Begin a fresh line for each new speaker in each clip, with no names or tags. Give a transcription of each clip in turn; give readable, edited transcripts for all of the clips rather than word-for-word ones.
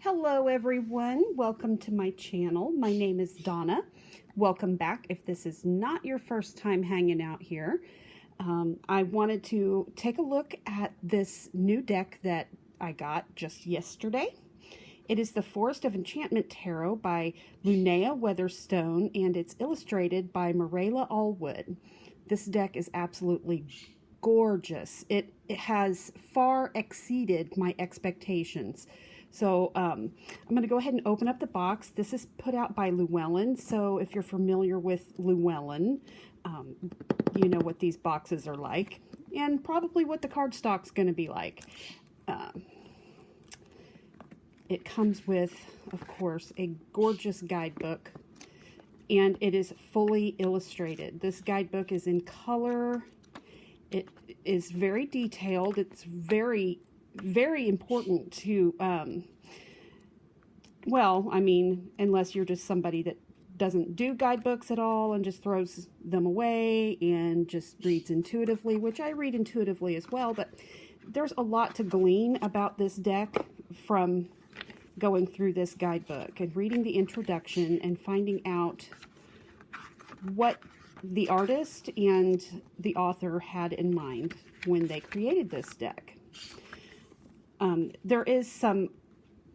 Hello everyone, welcome to my channel. My name is Donna. Welcome back if this is not your first time hanging out here. I wanted to take a look at this new deck that I got just yesterday. It is the Forest of Enchantment Tarot by Linnea Weatherstone, and it's illustrated by Marilla Allwood. This deck is absolutely gorgeous. It has far exceeded my expectations. So I'm going to go ahead and open up the box. This is put out by Llewellyn, so if you're familiar with Llewellyn, you know what these boxes are like, and probably what the cardstock's going to be like. It comes with, of course, a gorgeous guidebook, and it is fully illustrated. This guidebook is in color. It is very detailed. It's very important to, well, I mean, unless you're just somebody that doesn't do guidebooks at all and just throws them away and just reads intuitively, which I read intuitively as well, but there's a lot to glean about this deck from going through this guidebook and reading the introduction and finding out what the artist and the author had in mind when they created this deck. There is some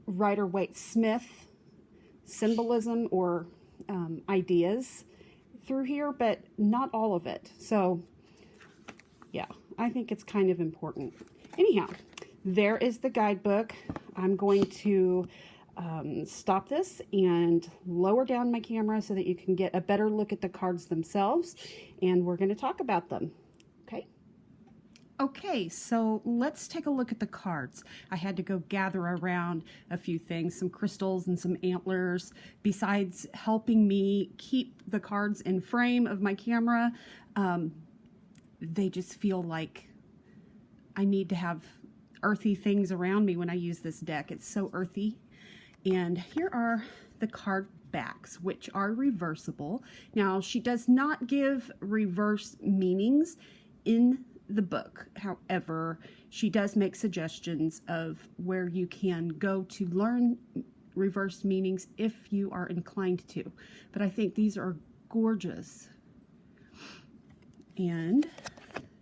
Rider-Waite-Smith symbolism or ideas through here, but not all of it. So, yeah, I think it's kind of important. Anyhow, there is the guidebook. I'm going to stop this and lower down my camera so that you can get a better look at the cards themselves, and we're going to talk about them. Okay, so let's take a look at the cards. I had to go gather around a few things, some crystals and some antlers. Besides helping me keep the cards in frame of my camera, they just feel like I need to have earthy things around me when I use this deck. It's so earthy. And here are the card backs, which are reversible. Now, she does not give reverse meanings in the book. However, she does make suggestions of where you can go to learn reverse meanings if you are inclined to. But I think these are gorgeous. And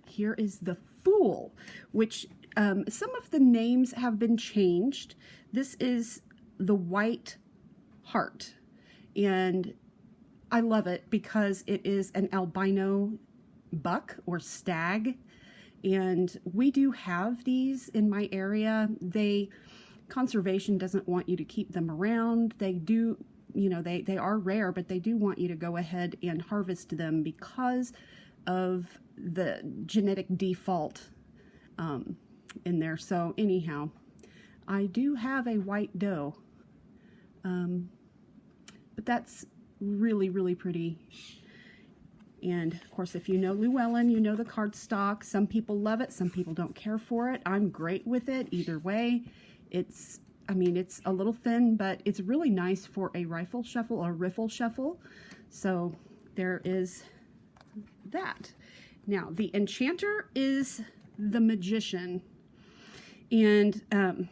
here is the Fool, which some of the names have been changed. This is the White Heart, and I love it because it is an albino buck or stag, and we do have these in my area. Conservation doesn't want you to keep them around. They do, you know, they are rare, but they do want you to go ahead and harvest them because of the genetic default in there. So anyhow, I do have a white doe, but that's really pretty. And of course, if you know Llewellyn, you know the cardstock. Some people love it, some people don't care for it. I'm great with it either way. I mean, it's a little thin, but it's really nice for a rifle shuffle or riffle shuffle. So there is that. Now, the Enchanter is the Magician. And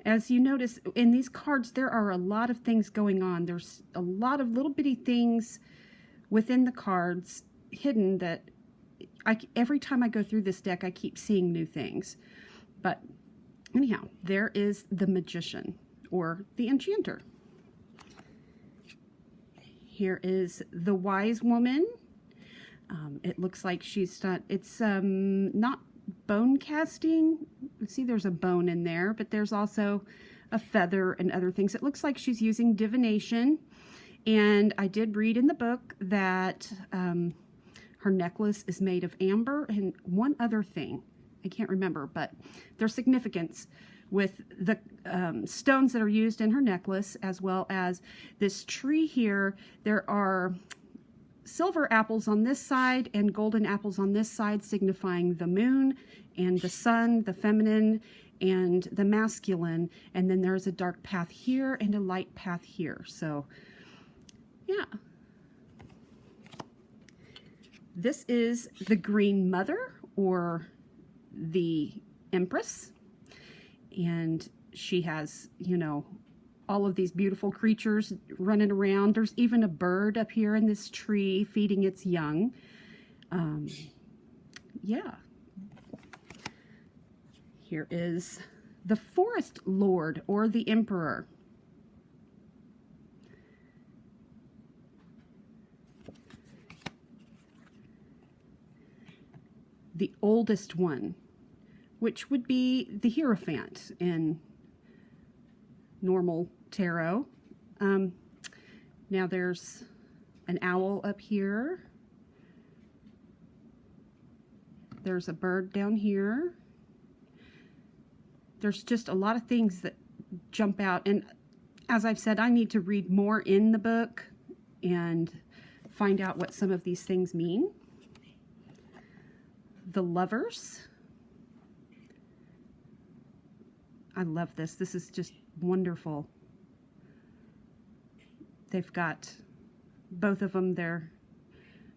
as you notice in these cards, there are a lot of things going on. There's a lot of little bitty things within the cards hidden that every time I go through this deck, I keep seeing new things. But anyhow, there is the Magician or the Enchanter. Here is the Wise Woman. It looks like she's not, it's not bone casting. See, there's a bone in there, but there's also a feather and other things. It looks like she's using divination. And I did read in the book that her necklace is made of amber and one other thing. I can't remember, but there's significance with the stones that are used in her necklace, as well as this tree here. There are silver apples on this side and golden apples on this side, signifying the moon and the sun, the feminine and the masculine. And then there's a dark path here and a light path here. So yeah. This is the Green Mother or the Empress. And she has, you know, all of these beautiful creatures running around. There's even a bird up here in this tree feeding its young. Yeah. Here is the Forest Lord, or the Emperor. The oldest one, which would be the Hierophant in normal tarot. Now there's an owl up here. There's a bird down here. There's just a lot of things that jump out. And as I've said, I need to read more in the book and find out what some of these things mean. The Lovers. I love this. This is just wonderful. They've got both of them, their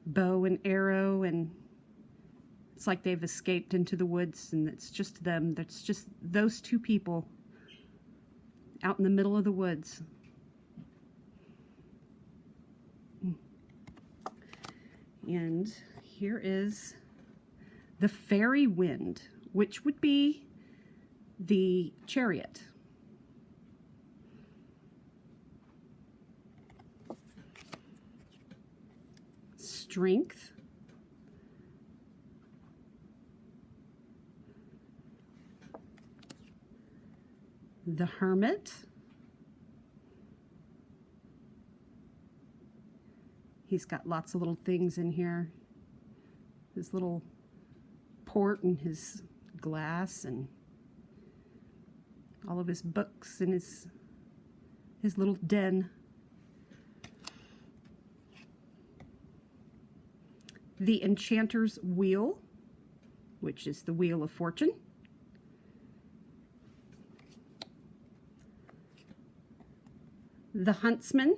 bow and arrow, and it's like they've escaped into the woods, and it's just them. That's just those two people out in the middle of the woods. And here is the Fairy Wind, which would be the Chariot. Strength. The Hermit. He's got lots of little things in here. His little port and his glass and all of his books and his little den. The Enchanter's Wheel, which is the Wheel of Fortune. The Huntsman,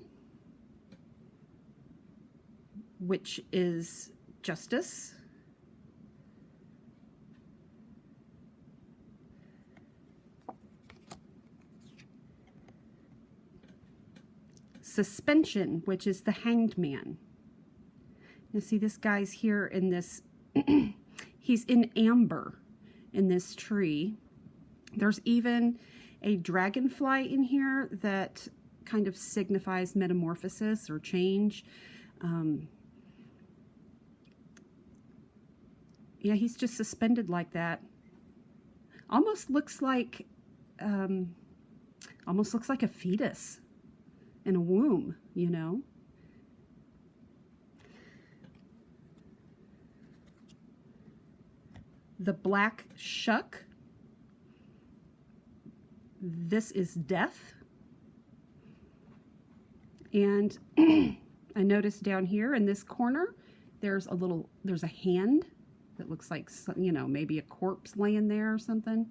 which is Justice. Suspension, which is the Hanged Man. You see this guy's here in this, he's in amber in this tree. There's even a dragonfly in here that kind of signifies metamorphosis or change. Yeah, he's just suspended like that. Almost looks like a fetus in a womb, you know. The Black Shuck. This is Death. And I noticed down here in this corner, there's a hand that looks like, you know, maybe a corpse laying there or something.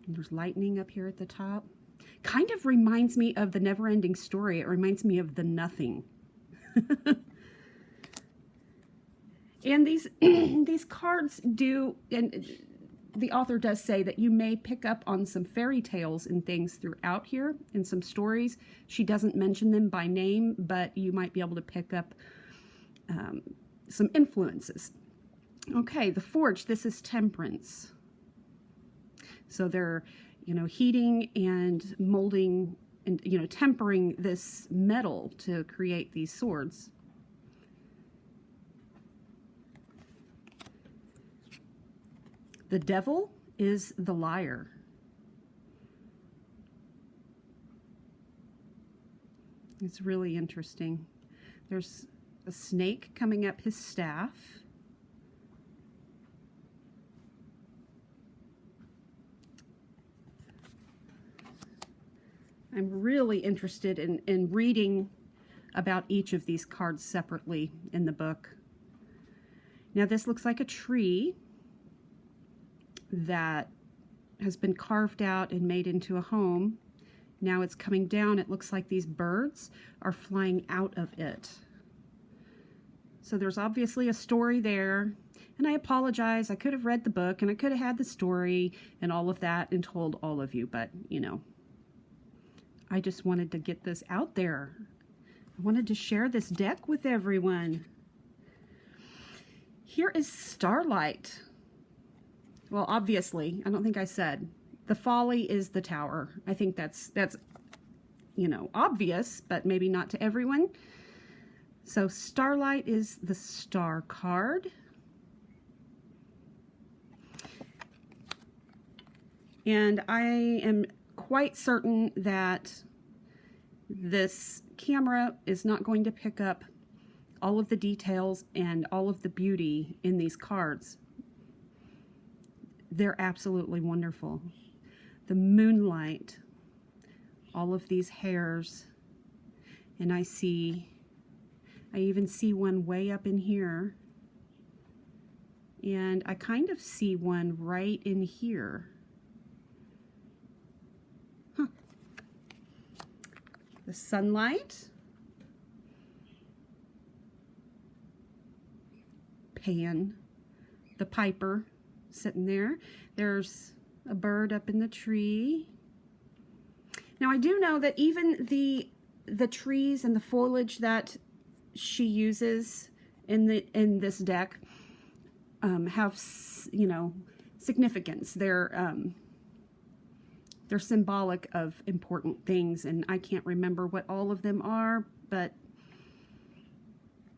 And there's lightning up here at the top. Kind of reminds me of the Never-Ending Story. It reminds me of The Nothing. And these cards do, and the author does say that you may pick up on some fairy tales and things throughout here in some stories. She doesn't mention them by name, but you might be able to pick up some influences. Okay, the Forge, this is Temperance. So they're, you know, heating and molding and, you know, tempering this metal to create these swords. The Devil is the Liar. It's really interesting. There's a snake coming up his staff. I'm really interested in reading about each of these cards separately in the book. Now this looks like a tree that has been carved out and made into a home. Now it's coming down. It looks like these birds are flying out of it. So there's obviously a story there. And I apologize. I could have read the book and I could have had the story and all of that and told all of you, but you know, I just wanted to get this out there. I wanted to share this deck with everyone. Here is Starlight. Well, obviously, I don't think I said. The Folly is the Tower. I think that's you know, obvious, but maybe not to everyone. So Starlight is the Star card. And I am quite certain that this camera is not going to pick up all of the details and all of the beauty in these cards. They're absolutely wonderful. The moonlight, all of these hairs, and I even see one way up in here, and I kind of see one right in here. Huh. The sunlight, Pan, the piper sitting there. There's a bird up in the tree. Now I do know that even the trees and the foliage that she uses in this deck have, you know, significance. They're symbolic of important things, and I can't remember what all of them are, but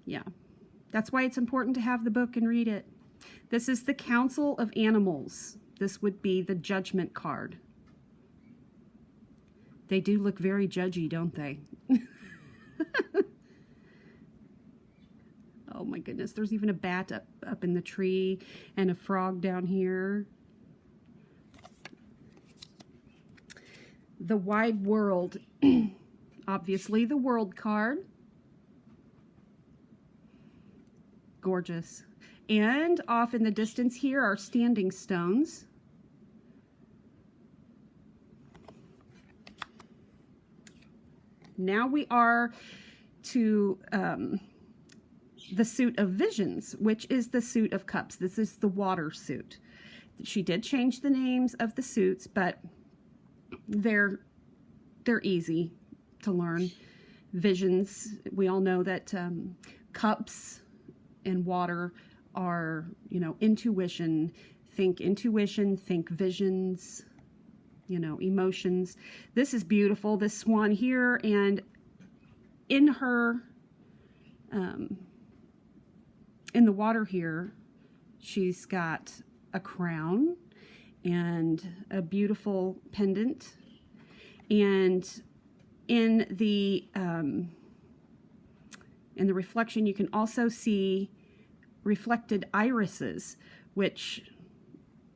yeah, that's why it's important to have the book and read it. This is the Council of Animals. This would be the Judgment card. They do look very judgy, don't they? Oh my goodness, there's even a bat up in the tree and a frog down here. The Wide World, obviously the World card. Gorgeous. And off in the distance here are standing stones. Now we are to the suit of Visions, which is the suit of Cups. This is the water suit. She did change the names of the suits, but they're easy to learn. Visions, we all know that cups and water are, you know, intuition. Think intuition, think visions, you know, emotions. This is beautiful, this swan here, and in her, in the water here, she's got a crown and a beautiful pendant, and in the reflection you can also see reflected irises, which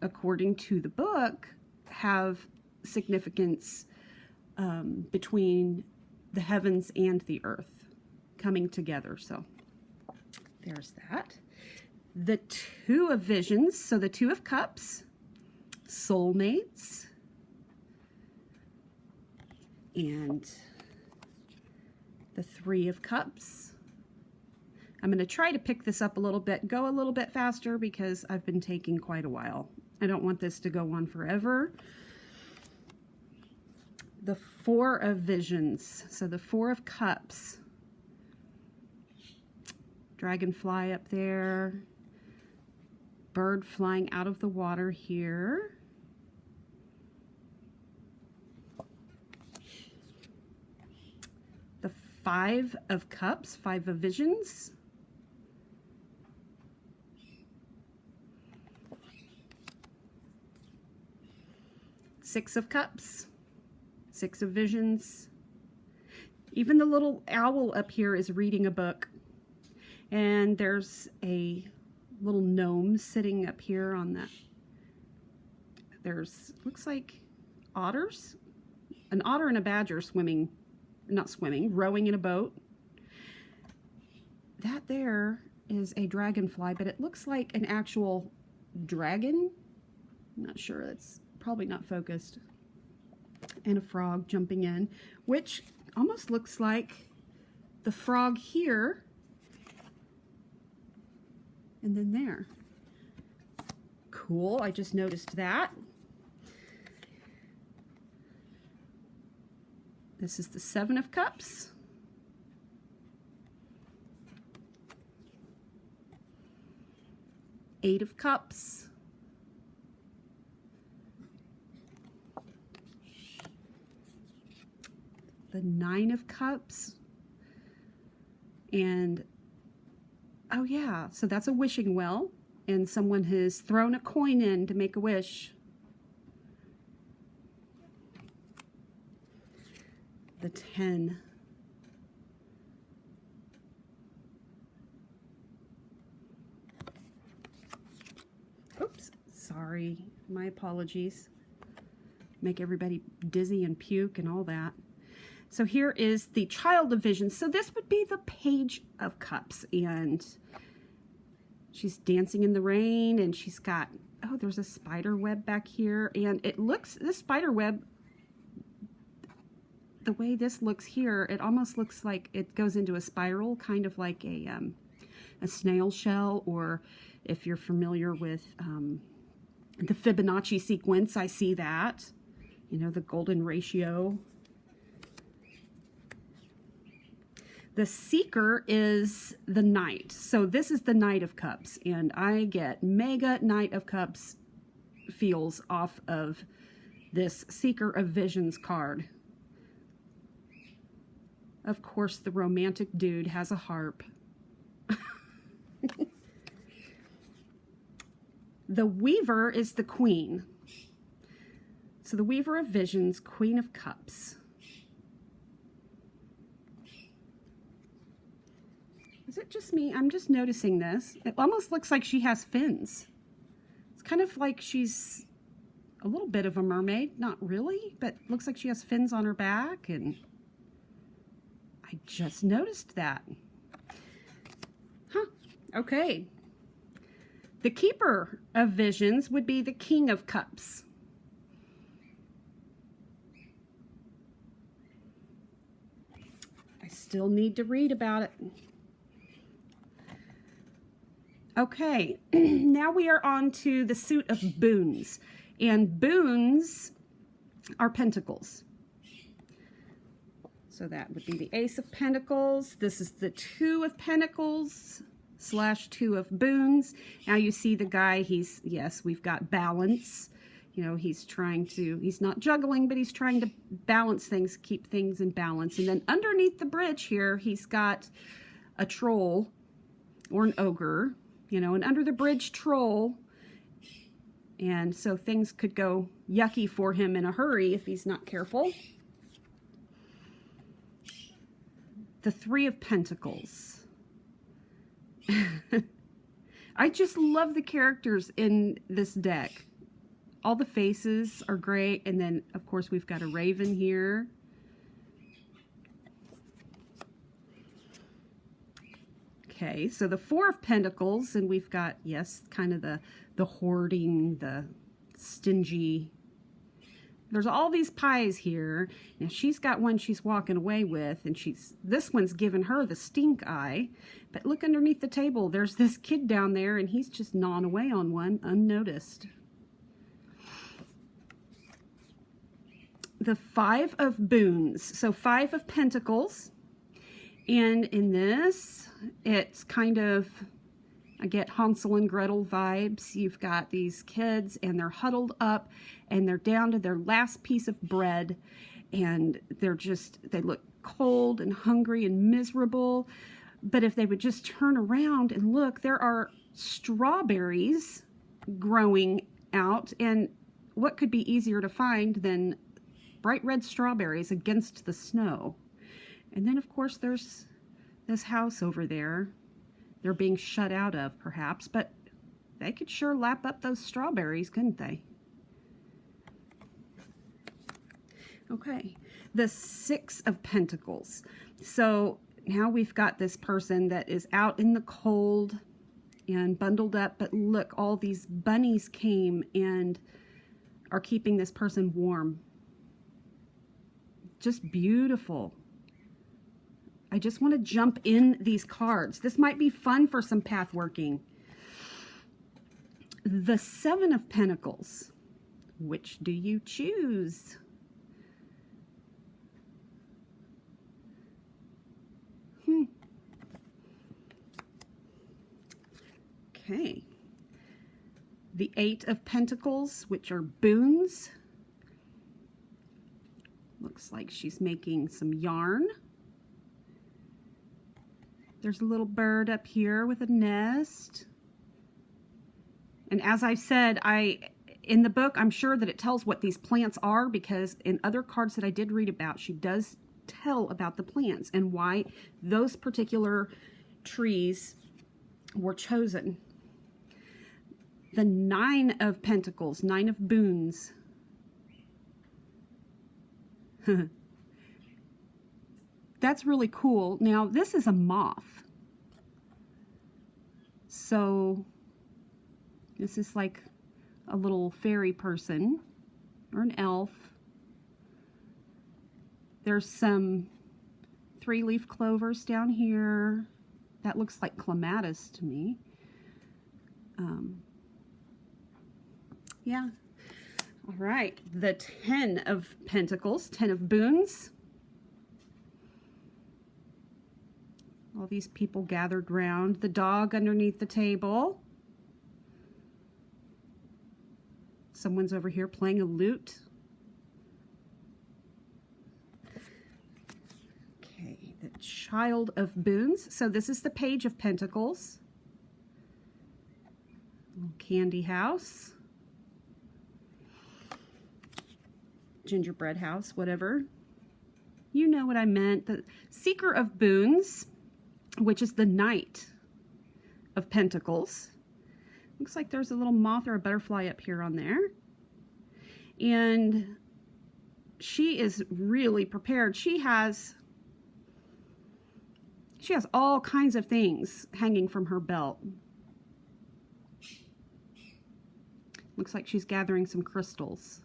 according to the book have significance between the heavens and the earth coming together. So there's that. The Two of Visions, so the Two of Cups, soulmates, and the Three of Cups. I'm going to try to pick this up a little bit, go a little bit faster because I've been taking quite a while. I don't want this to go on forever. The Four of Visions, so the Four of Cups. Dragonfly up there. Bird flying out of the water here. The Five of Cups, Five of Visions. Six of Cups, Six of Visions. Even the little owl up here is reading a book. And there's a little gnome sitting up here on that. There's, looks like otters. An otter and a badger swimming, not swimming, rowing in a boat. That there is a dragonfly, but it looks like an actual dragon. I'm not sure, it's probably not focused. And a frog jumping in, which almost looks like the frog here. And then there. cool. I just noticed that. This is the Seven of Cups. Eight of Cups. The Nine of Cups. And, oh yeah, so that's a wishing well. And someone has thrown a coin in to make a wish. The 10. Oops, sorry, my apologies. Make everybody dizzy and puke and all that. So here is the Child of Visions. So this would be the Page of Cups, and she's dancing in the rain, and she's got, oh, there's a spider web back here, and it looks, this spider web, the way this looks here, it almost looks like it goes into a spiral, kind of like a snail shell, or if you're familiar with the Fibonacci sequence, I see that, you know, the golden ratio. The Seeker is the Knight. So this is the Knight of Cups, and I get mega Knight of Cups feels off of this Seeker of Visions card. Of course, the romantic dude has a harp. The Weaver is the Queen. So the Weaver of Visions, Queen of Cups. Is it just me? I'm just noticing this. It almost looks like she has fins. It's kind of like she's a little bit of a mermaid. Not really, but looks like she has fins on her back, and I just noticed that. Huh, okay. The Keeper of Visions would be the King of Cups. I still need to read about it. Okay, now we are on to the suit of Boons. And Boons are Pentacles. So that would be the Ace of Pentacles. This is the Two of Pentacles / Two of Boons. Now you see the guy, he's, yes, we've got balance. You know, he's trying to, he's not juggling, but he's trying to balance things, keep things in balance. And then underneath the bridge here, he's got a troll or an ogre, you know, an under the bridge troll. And so things could go yucky for him in a hurry if he's not careful. The Three of Pentacles. I just love the characters in this deck. All the faces are great. And then, of course, we've got a raven here. Okay, so the Four of Pentacles, and we've got, yes, kind of the hoarding, the stingy. There's all these pies here. Now she's got one she's walking away with, and this one's giving her the stink eye. But look underneath the table. There's this kid down there, and he's just gnawing away on one unnoticed. The Five of Boons. So Five of Pentacles. And in this, it's kind of, I get Hansel and Gretel vibes. You've got these kids, and they're huddled up, and they're down to their last piece of bread, and they look cold and hungry and miserable. But if they would just turn around and look, there are strawberries growing out, and what could be easier to find than bright red strawberries against the snow? And then, of course, there's this house over there. They're being shut out of, perhaps, but they could sure lap up those strawberries, couldn't they? Okay, the Six of Pentacles. So now we've got this person that is out in the cold and bundled up, but look, all these bunnies came and are keeping this person warm. Just beautiful. I just want to jump in these cards. This might be fun for some path working. the Seven of Pentacles. Which do you choose? Okay. The Eight of Pentacles, which are boons. Looks like she's making some yarn. There's a little bird up here with a nest. And as I said, in the book, I'm sure that it tells what these plants are, because in other cards that I did read about, she does tell about the plants and why those particular trees were chosen. The Nine of Pentacles, Nine of Boons. That's really cool. Now, this is a moth. So, this is like a little fairy person or an elf. There's some three-leaf clovers down here. That looks like clematis to me. Yeah. All right. The Ten of Pentacles, Ten of Boons. All these people gathered round. The dog underneath the table. Someone's over here playing a lute. Okay, the Child of Boons. So this is the Page of Pentacles. Little candy house. Gingerbread house, whatever. You know what I meant. The Seeker of Boons, which is the Knight of Pentacles. Looks like there's a little moth or a butterfly up here on there. And she is really prepared. She has all kinds of things hanging from her belt. Looks like she's gathering some crystals.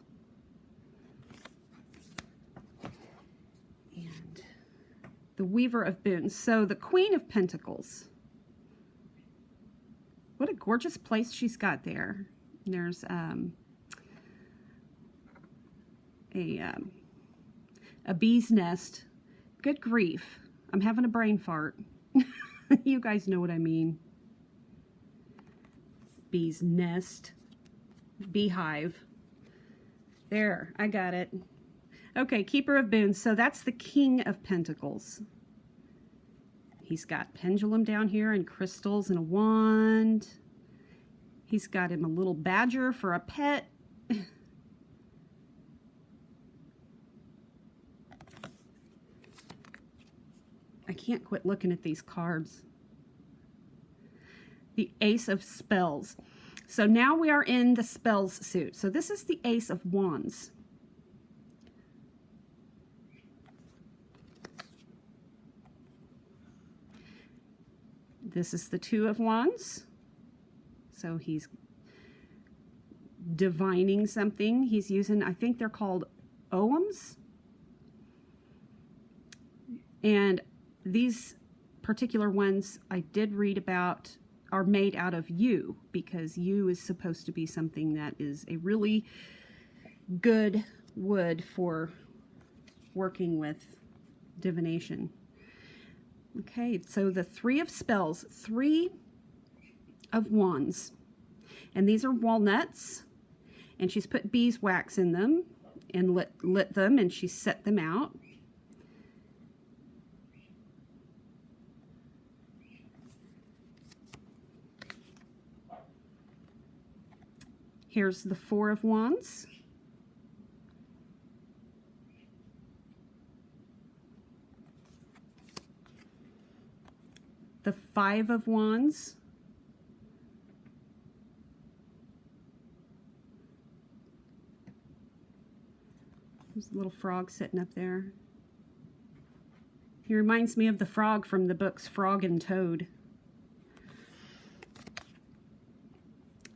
And the Weaver of Boons. So the Queen of Pentacles. What a gorgeous place she's got there. And there's a bee's nest. Good grief. I'm having a brain fart. You guys know what I mean. Bee's nest. Beehive. There, I got it. Okay, Keeper of Boons. So that's the King of Pentacles. He's got pendulum down here and crystals and a wand. He's got him a little badger for a pet. I can't quit looking at these cards. The Ace of Spells. So now we are in the spells suit. So this is the Ace of Wands. This is the Two of Wands. So he's divining something. He's using, I think they're called oghams. And these particular ones I did read about are made out of yew, because yew is supposed to be something that is a really good wood for working with divination. Okay, so the Three of Spells, Three of Wands, and these are walnuts, and she's put beeswax in them and lit them, and she set them out. Here's the Four of Wands. The Five of Wands. There's a little frog sitting up there. He reminds me of the frog from the books Frog and Toad.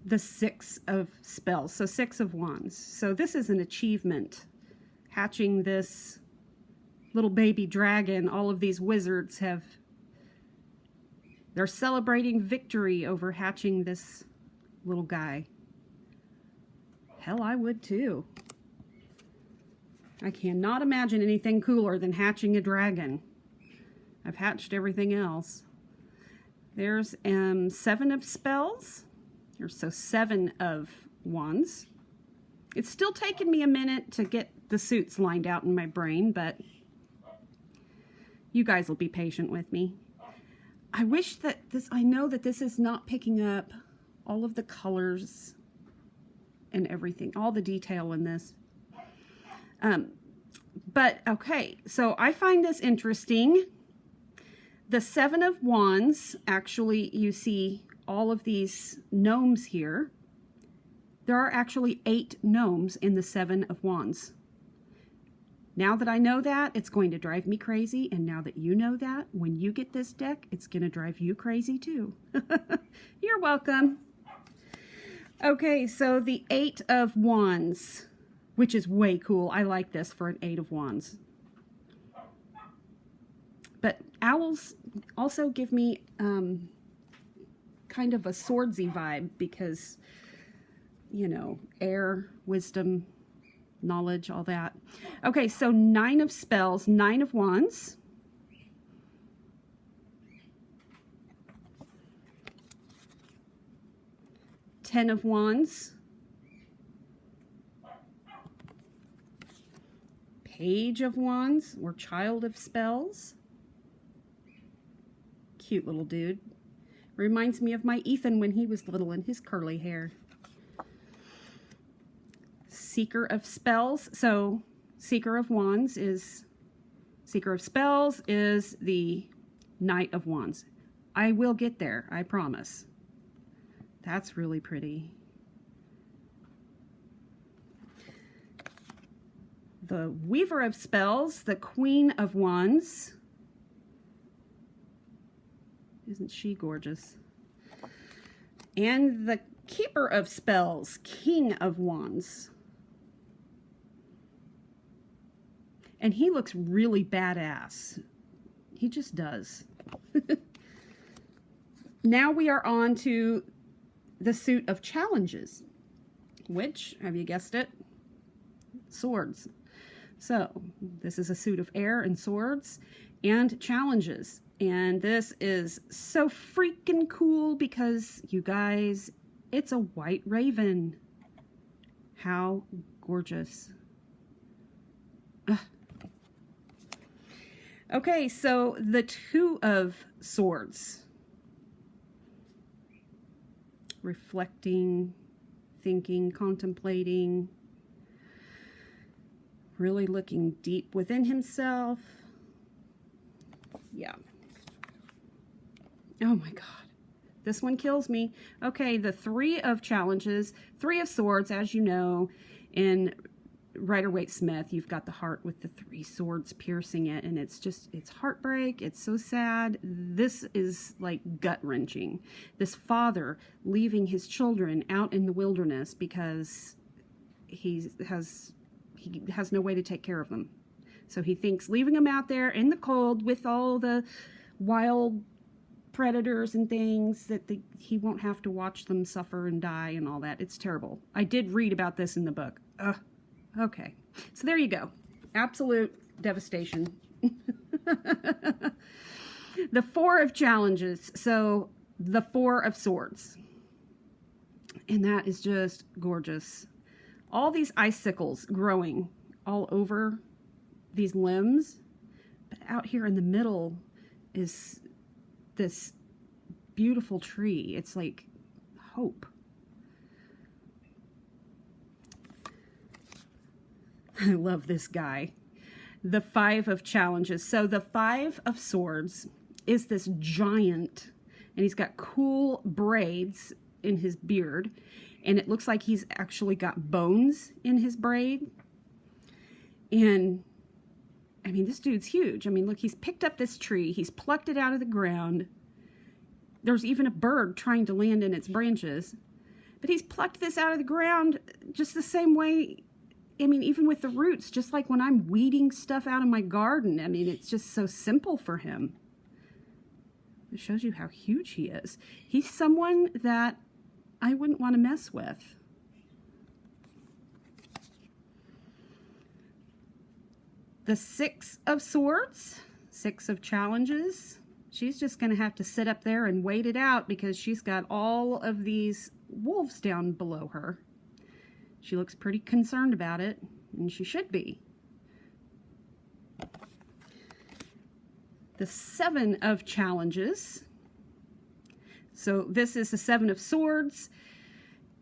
The Six of Spells, so Six of Wands. So this is an achievement. Hatching this little baby dragon, all of these wizards they're celebrating victory over hatching this little guy. Hell, I would too. I cannot imagine anything cooler than hatching a dragon. I've hatched everything else. There's 7 of spells. So 7 of wands. It's still taken me a minute to get the suits lined out in my brain, but you guys will be patient with me. I wish that I know that this is not picking up all of the colors and everything, all the detail in this. But okay, so I find this interesting. The 7 of wands, actually, you see all of these gnomes here. There are actually 8 gnomes in the 7 of wands. Now that I know that, it's going to drive me crazy. And now that you know that, when you get this deck, it's going to drive you crazy too. You're welcome. Okay, so the 8 of wands, which is way cool. I like this for an 8 of wands. But owls also give me kind of a swordsy vibe because, you know, air, wisdom, knowledge, all that. Okay, so 9 of spells, 9 of wands. Ten of wands. Page of wands, or child of spells. Cute little dude. Reminds me of my Ethan when he was little and his curly hair. Seeker of spells. So Seeker of wands is, Seeker of spells is the Knight of wands. I will get there, I promise. That's really pretty. The Weaver of spells, the Queen of wands. Isn't she gorgeous? And the Keeper of spells, King of wands. And he looks really badass. He just does. Now we are on to the suit of challenges, which, have you guessed it? Swords. So this is a suit of air and swords and challenges. And this is so freaking cool because, you guys, it's a white raven. How gorgeous. Ugh. Okay, so the 2 of swords. Reflecting, thinking, contemplating, really looking deep within himself. Yeah. Oh my God. This one kills me. Okay, the 3 of challenges, 3 of swords, as you know, in Rider-Waite-Smith, you've got the heart with the 3 swords piercing it, and it's just, it's heartbreak. It's so sad. This is like gut-wrenching. This father leaving his children out in the wilderness because he has no way to take care of them. So he thinks leaving them out there in the cold with all the wild predators and things that he won't have to watch them suffer and die and all that. It's terrible. I did read about this in the book. Okay, so there you go. Absolute devastation. The 4 of challenges. So the 4 of swords. And that is just gorgeous. All these icicles growing all over these limbs. But out here in the middle is this beautiful tree. It's like hope. I love this guy. The 5 of challenges. So the 5 of swords is this giant, and he's got cool braids in his beard, and it looks like he's actually got bones in his braid. And I mean, this dude's huge. I mean, look, he's picked up this tree, he's plucked it out of the ground. There's even a bird trying to land in its branches, but he's plucked this out of the ground just the same way. I mean, even with the roots, just like when I'm weeding stuff out of my garden. I mean, it's just so simple for him. It shows you how huge he is. He's someone that I wouldn't want to mess with. The Six of Swords, Six of Challenges. She's just going to have to sit up there and wait it out because she's got all of these wolves down below her. She looks pretty concerned about it, and she should be. The Seven of Challenges. So this is the Seven of Swords.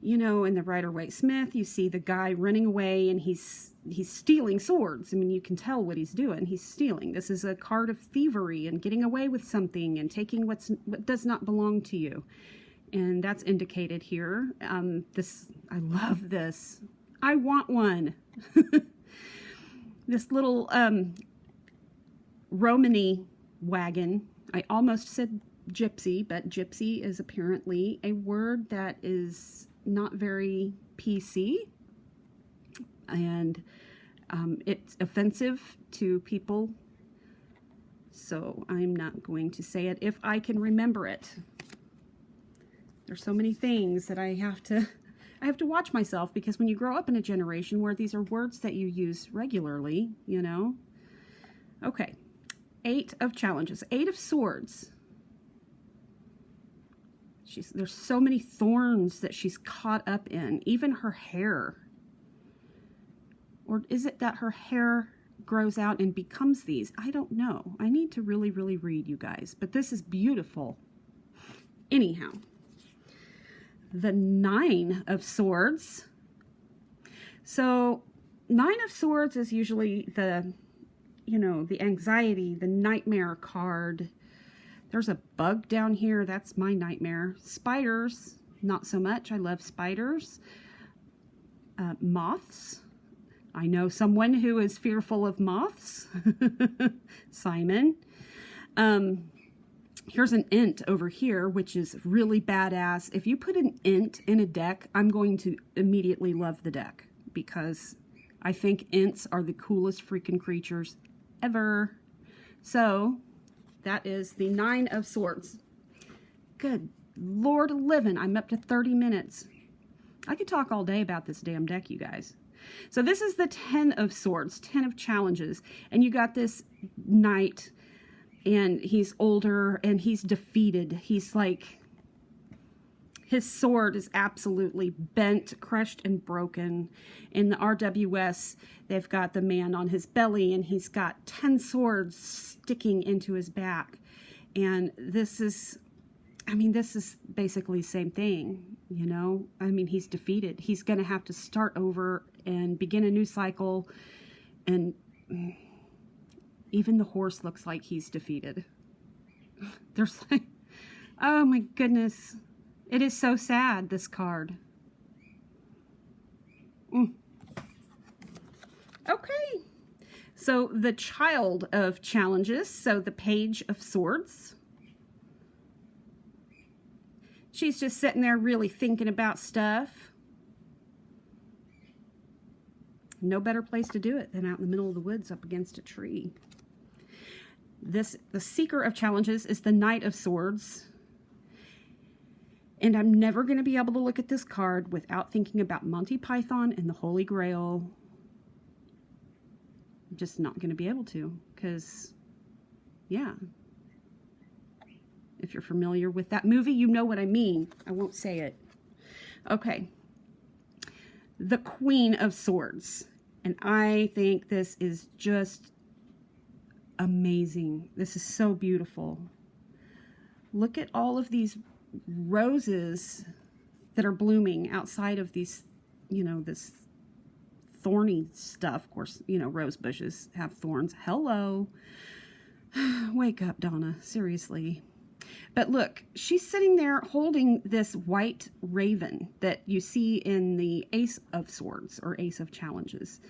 You know, in the Rider-Waite-Smith, you see the guy running away and he's stealing swords. I mean, you can tell what he's doing. He's stealing. This is a card of thievery and getting away with something and taking what does not belong to you. And that's indicated here. I love this. I want one. This little Romany wagon. I almost said gypsy, but gypsy is apparently a word that is not very PC, and it's offensive to people, so I'm not going to say it if I can remember it. There's so many things that I have to watch myself, because when you grow up in a generation where these are words that you use regularly, you know. Okay, Eight of Challenges, Eight of Swords. There's so many thorns that she's caught up in, even her hair. Or is it that her hair grows out and becomes these? I don't know. I need to really, really read, you guys. But this is beautiful. Anyhow, the Nine of Swords. So, Nine of Swords is usually the, you know, the anxiety, the nightmare card. There's a bug down here. That's my nightmare. Spiders, not so much. I love spiders. Moths. I know someone who is fearful of moths. Simon. Here's an int over here, which is really badass. If you put an int in a deck, I'm going to immediately love the deck, because I think ints are the coolest freaking creatures ever. So that is the Nine of Swords. Good Lord living, I'm up to 30 minutes. I could talk all day about this damn deck, you guys. So this is the Ten of Swords, Ten of Challenges. And you got this knight, and he's older, and he's defeated. He's like, his sword is absolutely bent, crushed, and broken. In the RWS, they've got the man on his belly, and he's got 10 swords sticking into his back. And this is, I mean, this is basically the same thing, you know? I mean, he's defeated. He's going to have to start over and begin a new cycle. And even the horse looks like he's defeated. There's like, oh my goodness. It is so sad, this card. Okay. So the Child of Challenges. So the Page of Swords. She's just sitting there really thinking about stuff. No better place to do it than out in the middle of the woods up against a tree. The Seeker of Challenges is the Knight of Swords. And I'm never going to be able to look at this card without thinking about Monty Python and the Holy Grail. I'm just not going to be able to, because, yeah. If you're familiar with that movie, you know what I mean. I won't say it. Okay. The Queen of Swords. And I think this is just amazing. This is so beautiful. Look at all of these roses that are blooming outside of these, you know, this thorny stuff. Of course, you know, rose bushes have thorns. Hello. Wake up, Donna. Seriously. But look, she's sitting there holding this white raven that you see in the Ace of Swords or Ace of Challenges.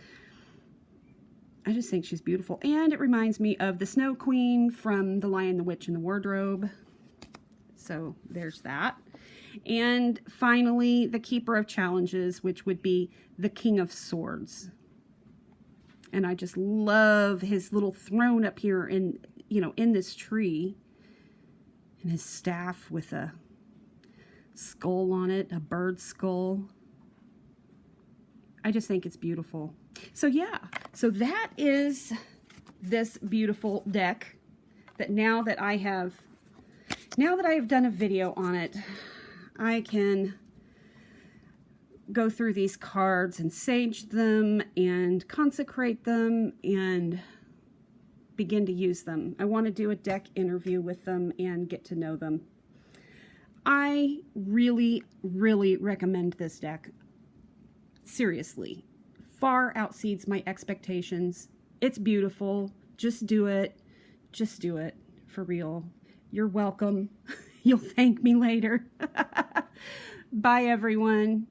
I just think she's beautiful. And it reminds me of the Snow Queen from The Lion, the Witch, and the Wardrobe. So there's that. And finally, the Keeper of Challenges, which would be the King of Swords. And I just love his little throne up here in, you know, in this tree. And his staff with a skull on it, a bird skull. I just think it's beautiful. So yeah, so that is this beautiful deck that now that I have done a video on it, I can go through these cards and sage them and consecrate them and begin to use them. I want to do a deck interview with them and get to know them. I really, really recommend this deck. Seriously, far exceeds my expectations. It's beautiful. Just do it. Just do it. For real. You're welcome. You'll thank me later. Bye, everyone.